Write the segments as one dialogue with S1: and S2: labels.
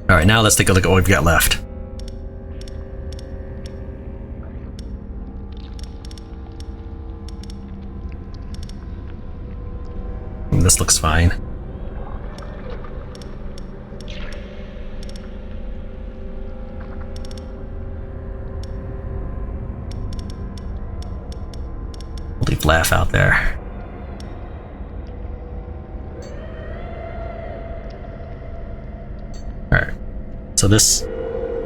S1: Alright, now let's take a look at what we've got left. This looks fine. We'll leave Laugh out there. Alright. So this...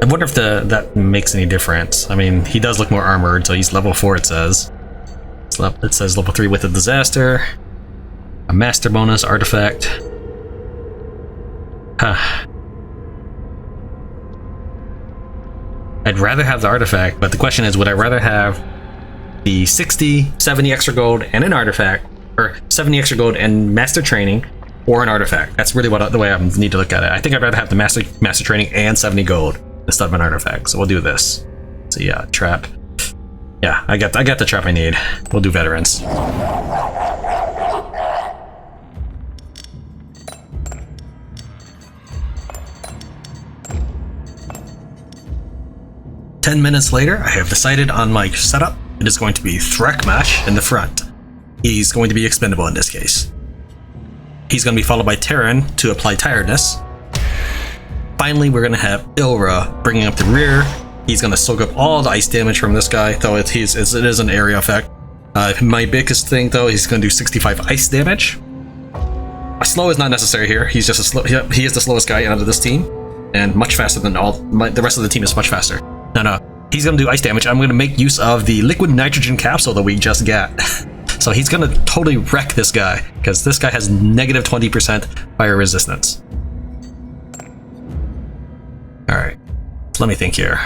S1: I wonder if that makes any difference. I mean, he does look more armored, so he's level 4 it says. It says level 3 with a disaster. A master bonus artifact. Huh. I'd rather have the artifact, but the question is, would I rather have the 60, 70 extra gold and an artifact, or 70 extra gold and master training, or an artifact? That's really the way I need to look at it. I think I'd rather have the master training and 70 gold instead of an artifact. So we'll do this. So yeah, trap. Yeah, I got the trap I need. We'll do veterans. Ten minutes later, I have decided on my setup. It is going to be Thrakmash in the front. He's going to be expendable in this case. He's going to be followed by Tran to apply tiredness. Finally, we're going to have Ilra bringing up the rear. He's going to soak up all the ice damage from this guy, though it is an area effect. My biggest thing, though, he's going to do 65 ice damage. A slow is not necessary here. He's just a slow. He is the slowest guy out of this team, and much faster than the rest of the team is much faster. No, he's going to do ice damage. I'm going to make use of the liquid nitrogen capsule that we just got. So he's going to totally wreck this guy, because this guy has negative 20% fire resistance. Alright, let me think here.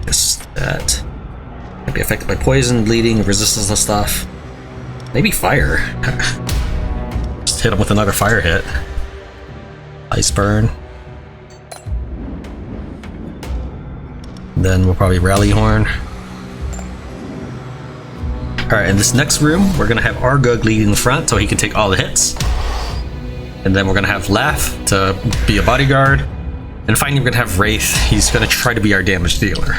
S1: Guess that might be affected by poison, bleeding, resistance and stuff. Maybe fire. Just hit him with another fire hit. Ice burn. Then we'll probably rally horn. Alright, in this next room, we're gonna have Argug leading the front so he can take all the hits. And then we're gonna have Laugh to be a bodyguard. And finally we're gonna have Wraith. He's gonna try to be our damage dealer.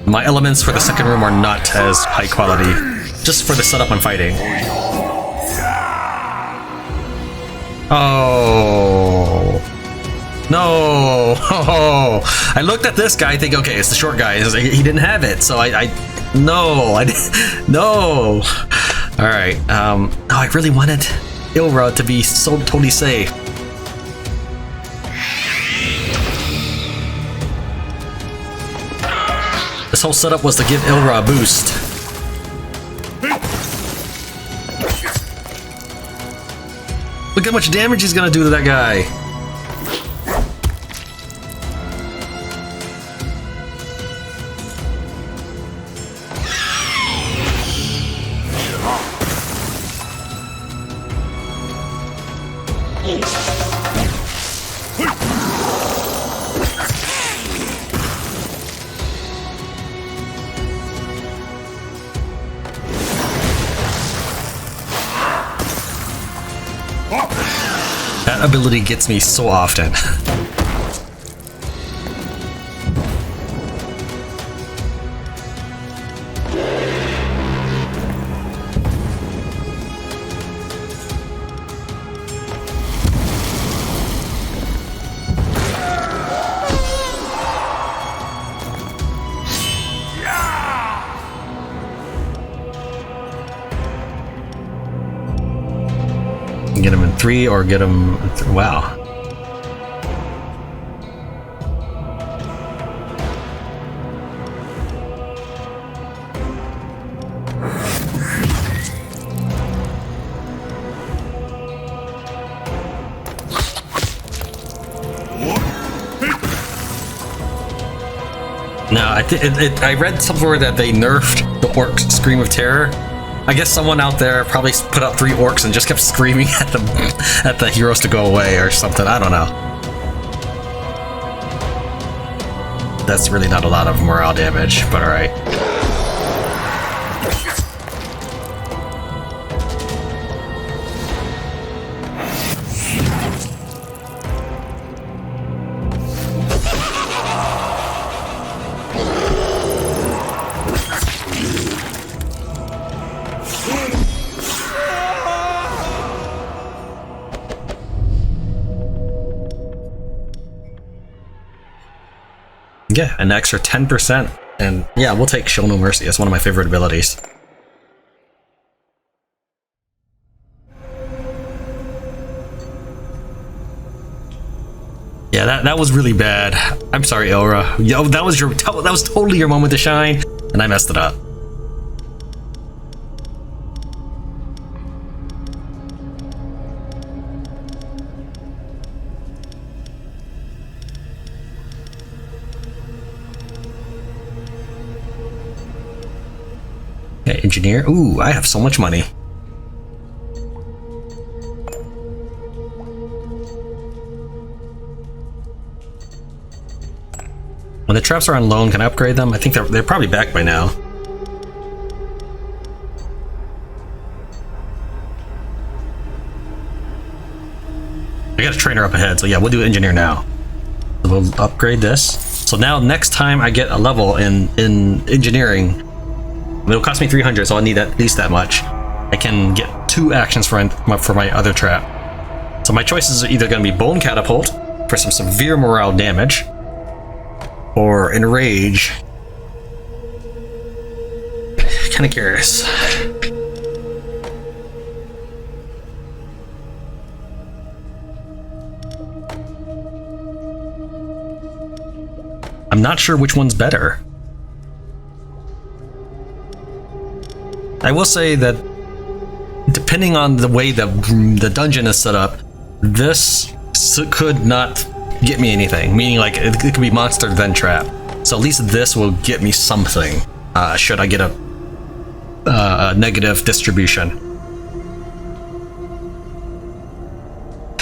S1: My elements for the second room are not as high quality, just for the setup I'm fighting. Oh no! Oh, I looked at this guy, think, okay, it's the short guy. He didn't have it, so no. All right. Oh, I really wanted Ilra to be so totally safe. This whole setup was to give Ilra a boost. Look how much damage he's gonna do to that guy. That ability gets me so often. Get him in 3 or get him... Wow. No, I read somewhere that they nerfed the Orc Scream of Terror. I guess someone out there probably put out 3 orcs and just kept screaming at the heroes to go away or something. I don't know. That's really not a lot of morale damage, but alright. Yeah, an extra 10%. And yeah, we'll take Show No Mercy. It's one of my favorite abilities. Yeah, that was really bad. I'm sorry, Elra. Yo, that was totally your moment to shine, and I messed it up. Okay, engineer. Ooh, I have so much money. When the traps are on loan, can I upgrade them? I think they're probably back by now. I got a trainer up ahead, so yeah, we'll do engineer now. So we'll upgrade this. So now next time I get a level in engineering, it'll cost me 300, so I'll need at least that much. I can get 2 actions for my other trap. So my choices are either going to be Bone Catapult for some severe morale damage, or Enrage. Kind of curious. I'm not sure which one's better. I will say that depending on the way the dungeon is set up, this could not get me anything, meaning like it could be monster then trap. So at least this will get me something, should I get a negative distribution.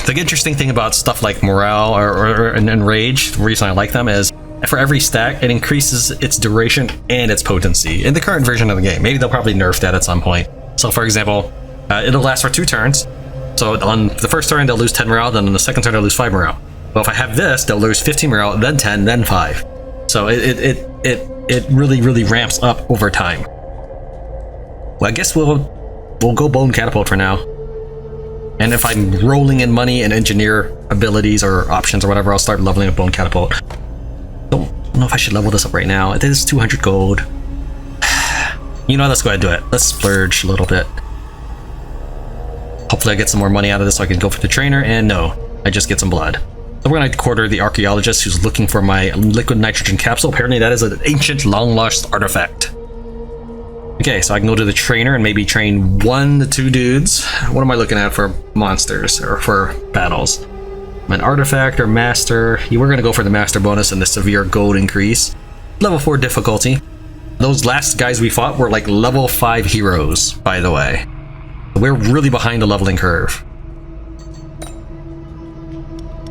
S1: The interesting thing about stuff like morale and rage, the reason I like them is for every stack it increases its duration and its potency in the current version of the game. Maybe they'll probably nerf that at some point. So for example, it'll last for 2 turns. So on the first turn they'll lose 10 morale, then on the second turn they'll lose 5 morale. Well, if I have this, they'll lose 15 morale, then 10, then 5. So it really ramps up over time. Well, I guess we'll go Bone Catapult for now. And if I'm rolling in money and engineer abilities or options or whatever, I'll start leveling up Bone Catapult. Don't know if I should level this up right now. It is 200 gold. You know, let's go ahead and do it. Let's splurge a little bit. Hopefully I get some more money out of this so I can go for the trainer, and no, I just get some blood. So we're going to quarter the archaeologist who's looking for my liquid nitrogen capsule. Apparently that is an ancient long lost artifact. Okay, so I can go to the trainer and maybe train 1 to 2 dudes. What am I looking at for monsters or for battles? An artifact or master. We're going to go for the master bonus and the severe gold increase. Level 4 difficulty. Those last guys we fought were like level 5 heroes, by the way. We're really behind the leveling curve.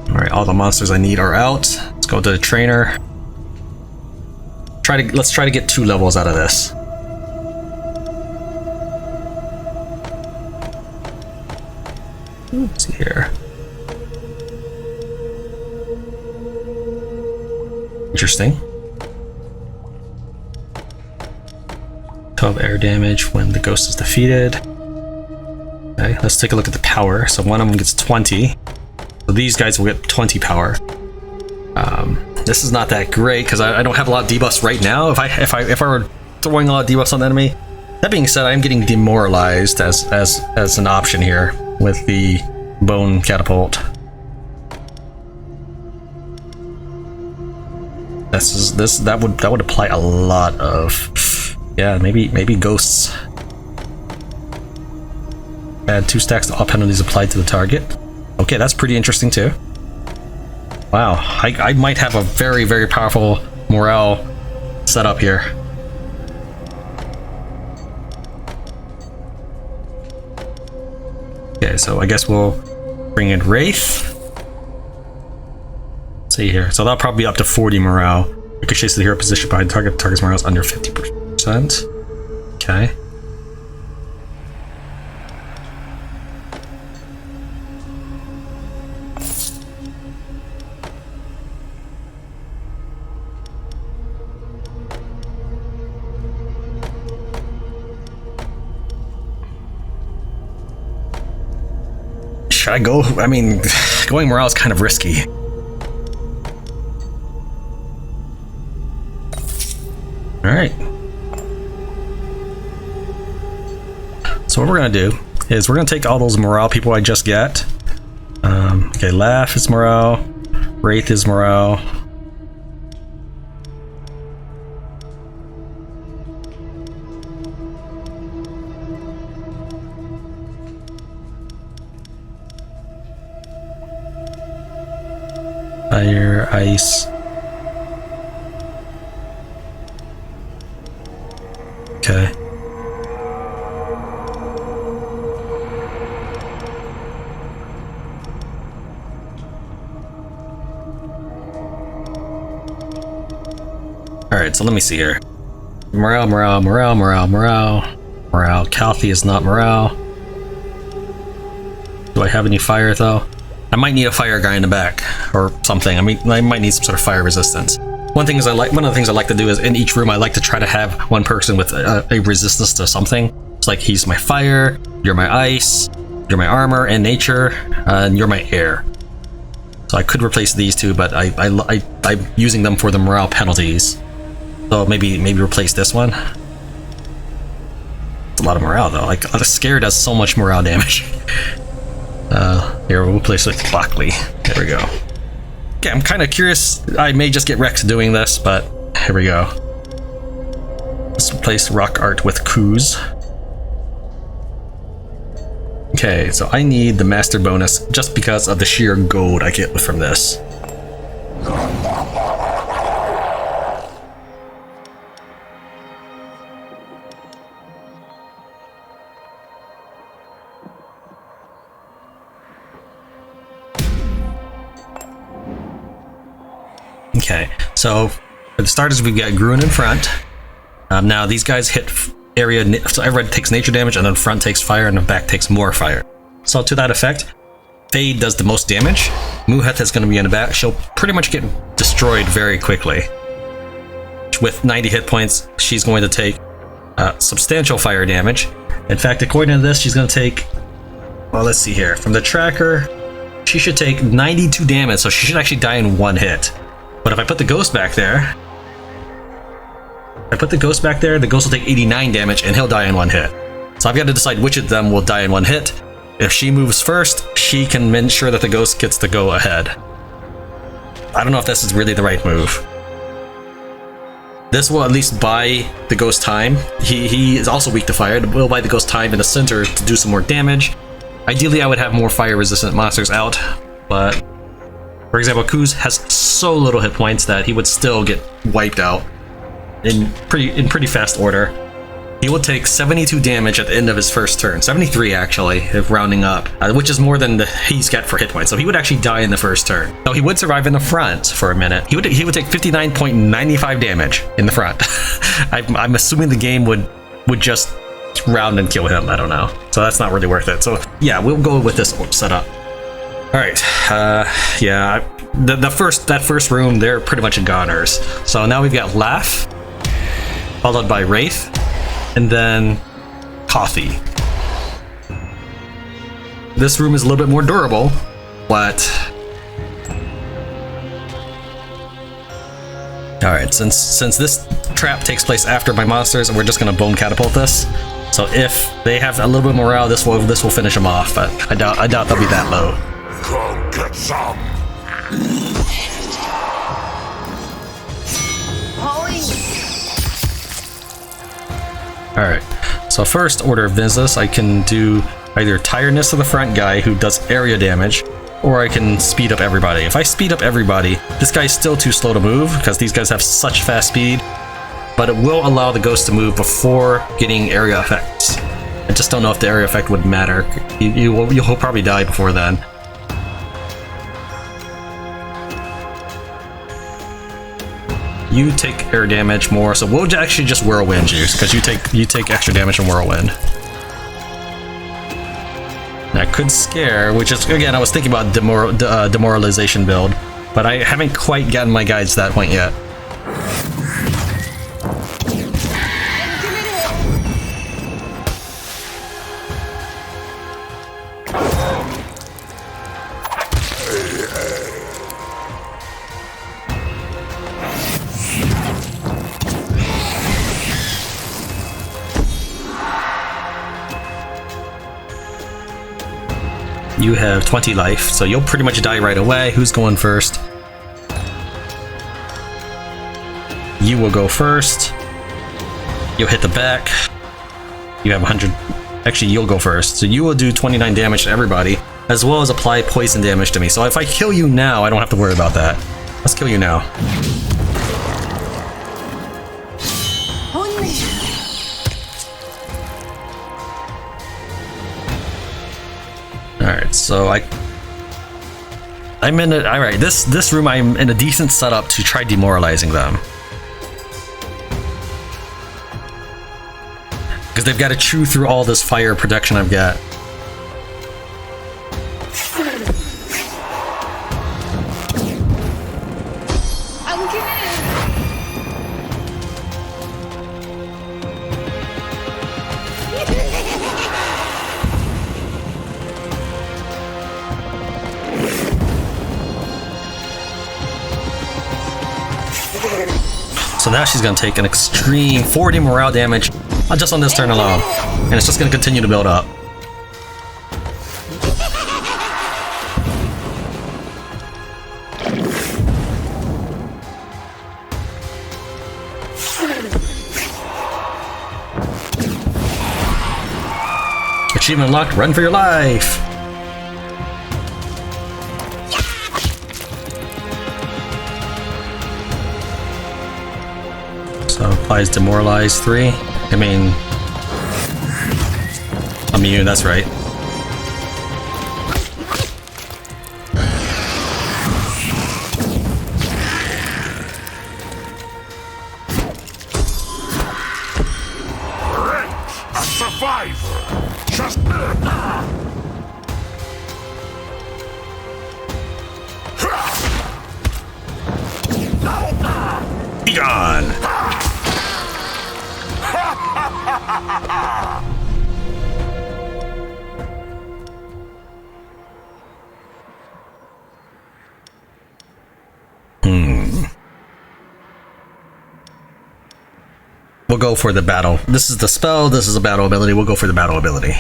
S1: Alright, all the monsters I need are out. Let's go to the trainer. Let's try to get 2 levels out of this. Let's see here. Interesting. 12 air damage when the ghost is defeated. Okay, let's take a look at the power. So one of them gets 20. So these guys will get 20 power. This is not that great because I don't have a lot of debuffs right now. If I were throwing a lot of debuffs on the enemy. That being said, I'm getting demoralized as an option here with the Bone Catapult. That would apply a lot of, yeah, maybe ghosts. Add 2 stacks to all penalties applied to the target. Okay, that's pretty interesting too. Wow, I might have a very powerful morale setup here. Okay, so I guess we'll bring in Wraith. Let's see here. So that'll probably be up to 40 morale. Ricochets to the hero position behind the target. Target's morale is under 50%. Okay. Should I go? I mean, going morale is kind of risky. Alright. So what we're gonna do is we're gonna take all those morale people I just got. Okay, Laugh is morale, Wraith is morale. Fire, ice. Okay. Alright, so let me see here. Morale. Calthy is not morale. Do I have any fire though? I might need a fire guy in the back or something. I mean, I might need some sort of fire resistance. One of the things I like to do is in each room I like to try to have one person with a resistance to something. It's like he's my fire, you're my ice, you're my armor and nature, and you're my air. So I could replace these two, but I'm using them for the morale penalties. So maybe replace this one. It's a lot of morale though. Like Scare does so much morale damage. Here we'll replace with Lockley. There we go. Okay, I'm kind of curious. I may just get Rex doing this, but here we go. Let's replace Rock Art with Kuz. Okay, so I need the master bonus just because of the sheer gold I get from this. Okay, so for the starters, we've got Gruen in front. Now these guys hit area, so everybody takes nature damage, and then front takes fire, and the back takes more fire. So to that effect, Fade does the most damage. Muheth is going to be in the back. She'll pretty much get destroyed very quickly. With 90 hit points, she's going to take substantial fire damage. In fact, according to this, she's going to take, well, let's see here. From the tracker, she should take 92 damage, so she should actually die in one hit. But if I put the ghost back there, the ghost will take 89 damage and he'll die in one hit. So I've got to decide which of them will die in one hit. If she moves first, she can ensure that the ghost gets to go ahead. I don't know if this is really the right move. This will at least buy the ghost time. He is also weak to fire. It will buy the ghost time in the center to do some more damage. Ideally, I would have more fire resistant monsters out, but for example, Kuz has so little hit points that he would still get wiped out in pretty fast order. He will take 72 damage at the end of his first turn. 73 actually, if rounding up, which is more than he's got for hit points. So he would actually die in the first turn. Though he would survive in the front for a minute. He would take 59.95 damage in the front. I'm assuming the game would just round and kill him. I don't know. So that's not really worth it. So yeah, we'll go with this setup. All right, yeah, that first room, they're pretty much goners. So now we've got Laugh, followed by Wraith, and then Coffee. This room is a little bit more durable, but all right, since this trap takes place after my monsters, we're just gonna bone catapult this. So if they have a little bit more morale, this will finish them off, but I doubt they'll be that low.
S2: Come get some.
S1: Alright, so first order of business, I can do either tiredness of the front guy who does area damage, or I can speed up everybody. If I speed up everybody, this guy's still too slow to move because these guys have such fast speed, but it will allow the ghost to move before getting area effects. I just don't know if the area effect would matter. You'll probably die before then. You take air damage more, so we'll actually just whirlwind you because you take extra damage from whirlwind. That could scare, which is again I was thinking about demoralization build, but I haven't quite gotten my guides to that point yet. You have 20 life, so you'll pretty much die right away. Who's going first? You will go first. You'll hit the back. You have 100. Actually, you'll go first. So you will do 29 damage to everybody, as well as apply poison damage to me. So if I kill you now, I don't have to worry about that. Let's kill you now. Alright, so I'm in a... Alright, this room I'm in a decent setup to try demoralizing them. Because they've got to chew through all this fire protection I've got. So now she's going to take an extreme 40 morale damage just on this turn alone. And it's just going to continue to build up. Achievement unlocked, run for your life! So applies demoralize 3. I mean, immune, that's right.
S2: A survivor! Just...
S1: Be gone! We'll go for the battle. This is the spell, this is a battle ability. We'll go for the battle ability.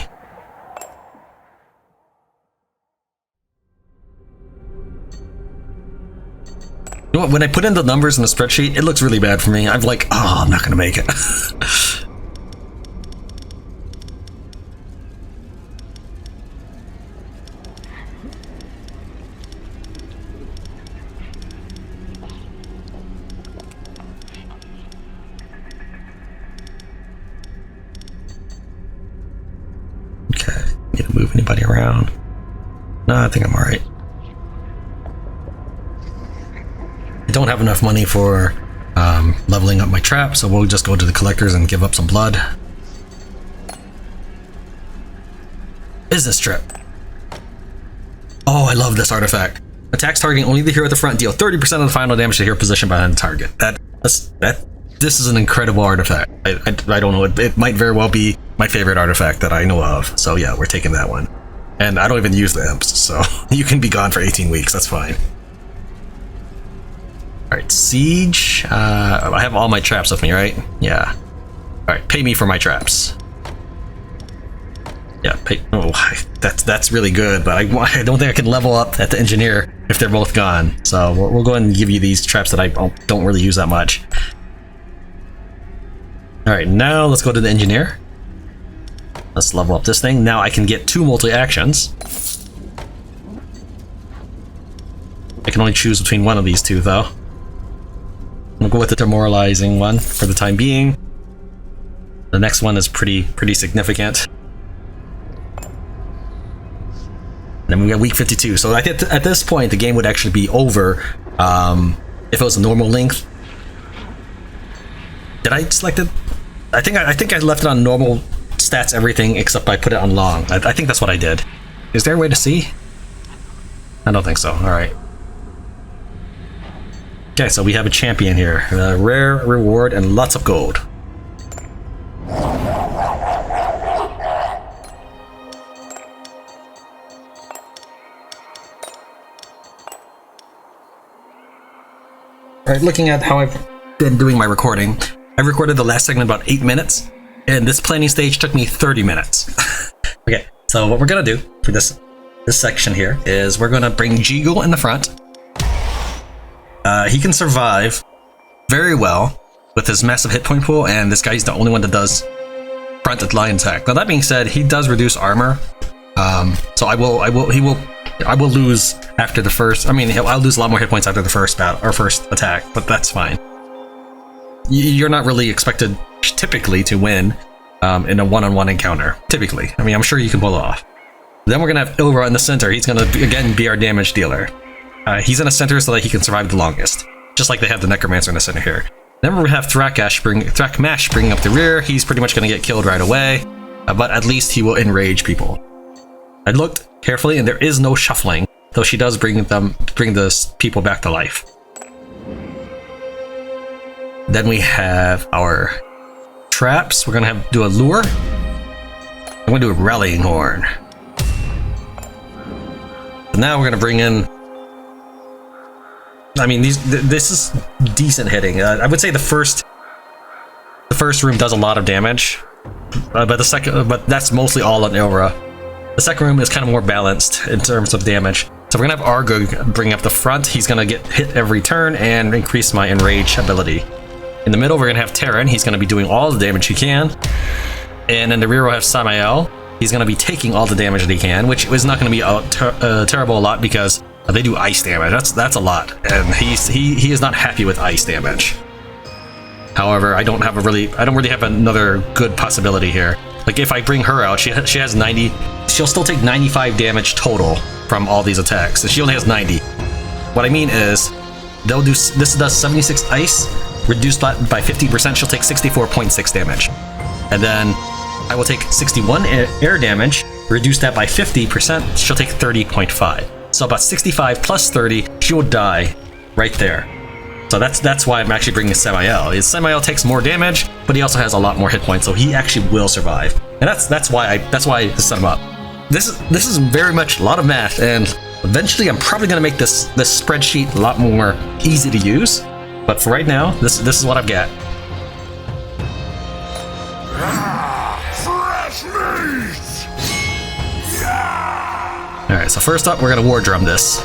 S1: You know what, when I put in the numbers in the spreadsheet, it looks really bad for me. I'm like, oh, I'm not gonna make it. Okay, need to move anybody around? No, I think I'm alright. I don't have enough money for leveling up my trap, so we'll just go to the collectors and give up some blood. Business trip. Oh, I love this artifact. Attacks targeting only the hero at the front, deal 30% of the final damage to hero position behind the target. This is an incredible artifact. I don't know, it might very well be my favorite artifact that I know of. So yeah, we're taking that one. And I don't even use the imps, so you can be gone for 18 weeks, that's fine. Alright, siege. I have all my traps with me, right? Yeah. Alright, pay me for my traps. Yeah, pay. Oh, that's really good, but I don't think I can level up at the engineer if they're both gone. So we'll go ahead and give you these traps that I don't really use that much. Alright, now let's go to the engineer. Let's level up this thing. Now I can get 2 multi-actions. I can only choose between one of these two, though. We'll go with the demoralizing one for the time being. The next one is pretty significant. And then we got week 52. So I think at this point the game would actually be over if it was a normal length. Did I select it? I think I left it on normal stats everything except I put it on long. I think that's what I did. Is there a way to see? I don't think so. All right. Okay, so we have a champion here. Rare reward and lots of gold. Alright, looking at how I've been doing my recording, I recorded the last segment about 8 minutes, and this planning stage took me 30 minutes. Okay, so what we're gonna do for this this section here is we're going to bring Jigo in the front. He can survive very well with his massive hit point pool, and this guy's the only one that does front line attack. Now that being said, he does reduce armor, so I will lose after the first. I mean, I'll lose a lot more hit points after the first battle or first attack, but that's fine. You're not really expected typically to win in a one-on-one encounter. Typically, I mean, I'm sure you can pull it off. Then we're gonna have Ilra in the center. He's gonna again be our damage dealer. He's in the center so that he can survive the longest, just like they have the Necromancer in the center here. Then we have Thrakash bringing up the rear. He's pretty much gonna get killed right away, but at least he will enrage people. I looked carefully, and there is no shuffling, though she does bring the people back to life. Then we have our traps. We're gonna do a lure. I'm gonna do a rallying horn. Now we're gonna bring in. I mean, this is decent hitting. I would say the first room does a lot of damage, but that's mostly all on Ilra. The second room is kind of more balanced in terms of damage. So we're gonna have Argo bring up the front. He's gonna get hit every turn and increase my enrage ability. In the middle, we're gonna have Tran. He's gonna be doing all the damage he can, and in the rear we'll have Samael. He's going to be taking all the damage that he can, which is not going to be terrible a lot because they do ice damage. That's a lot, and he is not happy with ice damage. However, I don't really have another good possibility here. Like if I bring her out, she has 90. She'll still take 95 damage total from all these attacks, and she only has 90. What I mean is, they'll do this does 76 ice, reduced by 50%. She'll take 64.6 damage, and then I will take 61 air damage, reduce that by 50%, she'll take 30.5. So about 65 plus 30, she will die right there. So that's why I'm actually bringing Samael. Samael takes more damage, but he also has a lot more hit points, so he actually will survive. And that's why I set him up. This is very much a lot of math, and eventually I'm probably gonna make this spreadsheet a lot more easy to use. But for right now, this is what I've got. Alright, so first up, we're gonna war drum this.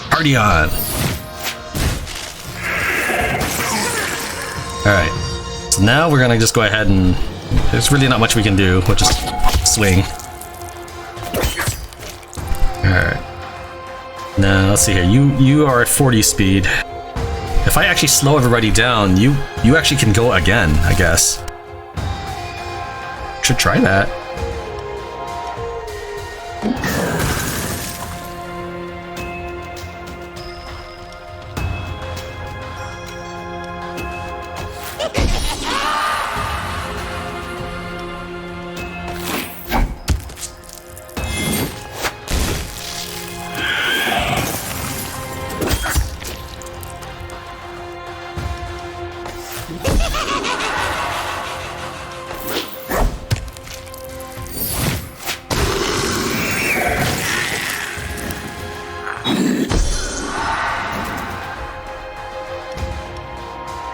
S1: Party on! Alright, so now we're gonna just go ahead and... There's really not much we can do, we'll just swing. Alright. Now, let's see here, you are at 40 speed. If I actually slow everybody down, you actually can go again, I guess. Should try that.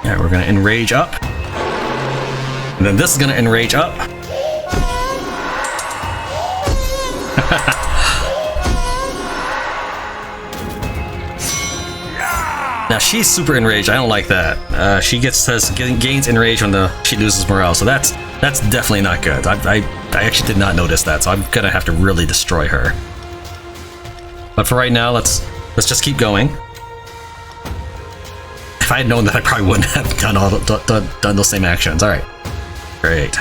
S1: Alright, we're gonna enrage up. And then this is gonna enrage up. Now she's super enraged. I don't like that. She gains enrage when she loses morale, so that's definitely not good. I actually did not notice that, so I'm gonna have to really destroy her. But for right now, let's just keep going. If I had known that, I probably wouldn't have done those same actions. All right, great.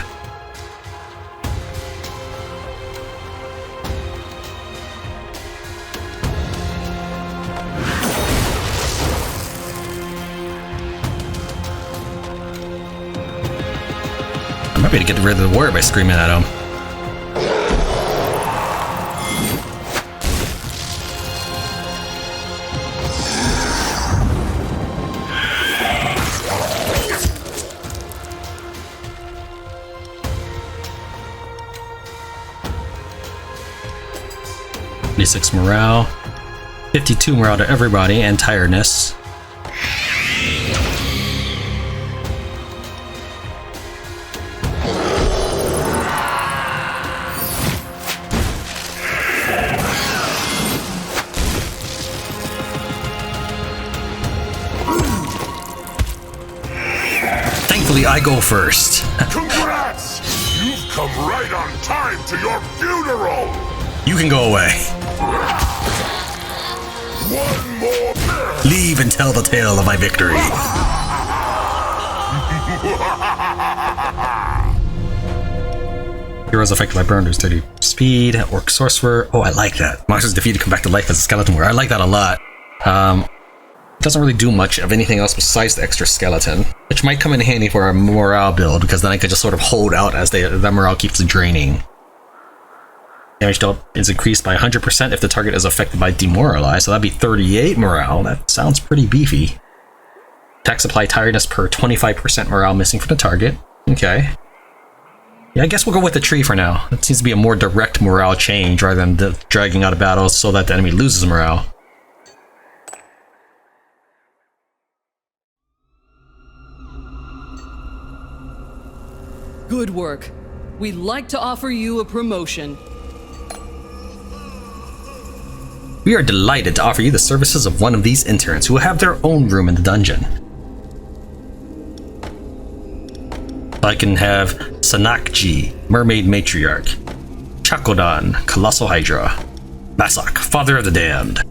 S1: I'm happy to get rid of the warrior by screaming at him. .6 morale, 52 morale to everybody, and tiredness. Usually I go first.
S2: Congrats! You've come right on time to your funeral!
S1: You can go away.
S2: One more minute!
S1: Leave and tell the tale of my victory. Heroes affected by burn lose 30 speed. Orc sorcerer. Oh, I like that. Monsters defeated come back to life as a skeleton warrior. I like that a lot. Doesn't really do much of anything else besides the extra skeleton, which might come in handy for a morale build, because then I could just sort of hold out as the morale keeps draining. Damage dealt is increased by 100% if the target is affected by demoralize, so that'd be 38 morale. That sounds pretty beefy. Attack supply tiredness per 25% morale missing from the target. Okay. Yeah, I guess we'll go with the tree for now. That seems to be a more direct morale change rather than the dragging out of battles so that the enemy loses morale.
S3: Good work. We'd like to offer you a promotion.
S1: We are delighted to offer you the services of one of these interns who will have their own room in the dungeon. I can have Sanakji, Mermaid Matriarch, Chakodan, Colossal Hydra, Basak, Father of the Damned.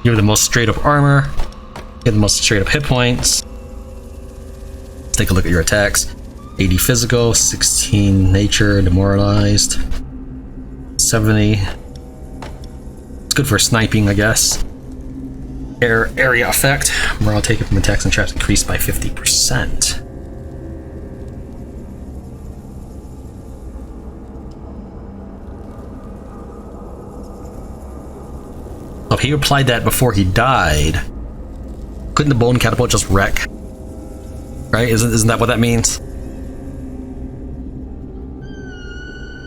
S1: You have the most straight up armor, you have the most straight up hit points. Let's take a look at your attacks. 80 physical, 16 nature, demoralized, 70. It's good for sniping, I guess. Area effect. Morale taken from attacks and traps increased by 50%. So if he applied that before he died, couldn't the bone catapult just wreck? Right? Isn't that what that means?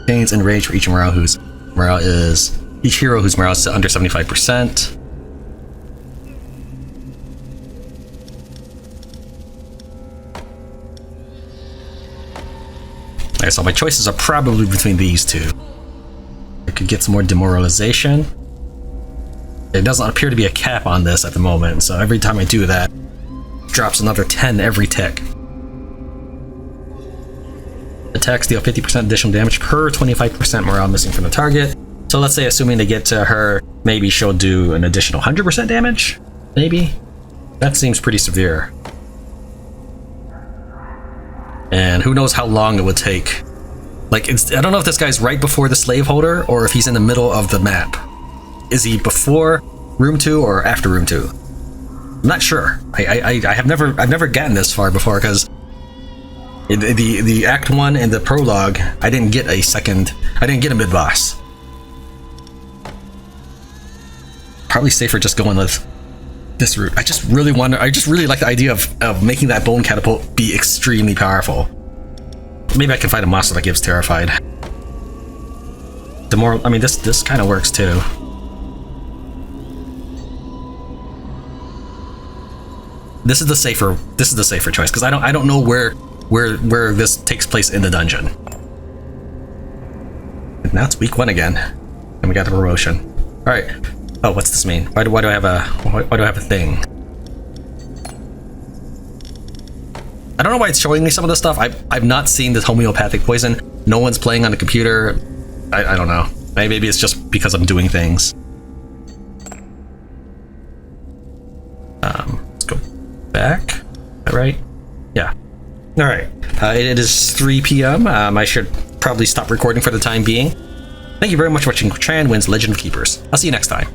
S1: Gains and rage for each morale whose morale is each hero whose morale is under 75%. Okay, so my choices are probably between these two. I could get some more demoralization. There doesn't appear to be a cap on this at the moment, so every time I do that, it drops another 10 every tick. Attacks deal 50% additional damage per 25% morale missing from the target. So let's say, assuming they get to her, maybe she'll do an additional 100% damage? Maybe? That seems pretty severe. And who knows how long it would take. Like, I don't know if this guy's right before the slaveholder or if he's in the middle of the map. Is he before room 2 or after room 2? I'm not sure. I've never gotten this far before, because the act 1 and the prologue, I didn't get a mid-boss. Probably safer just going with this route. I just really like the idea of making that bone catapult be extremely powerful. Maybe I can find a monster that gives terrified. The more, I mean, this kind of works too. This is the safer choice, because I don't know where this takes place in the dungeon. And now it's week 1 again, and we got the promotion. All right. Oh, what's this mean? Why do I have a thing? I don't know why it's showing me some of this stuff. I've not seen this homeopathic poison. No one's playing on the computer. I don't know. Maybe it's just because I'm doing things. Let's go back. Is that right? Yeah. All right. It is 3 p.m. I should probably stop recording for the time being. Thank you very much for watching Tran Wins Legend of Keepers. I'll see you next time.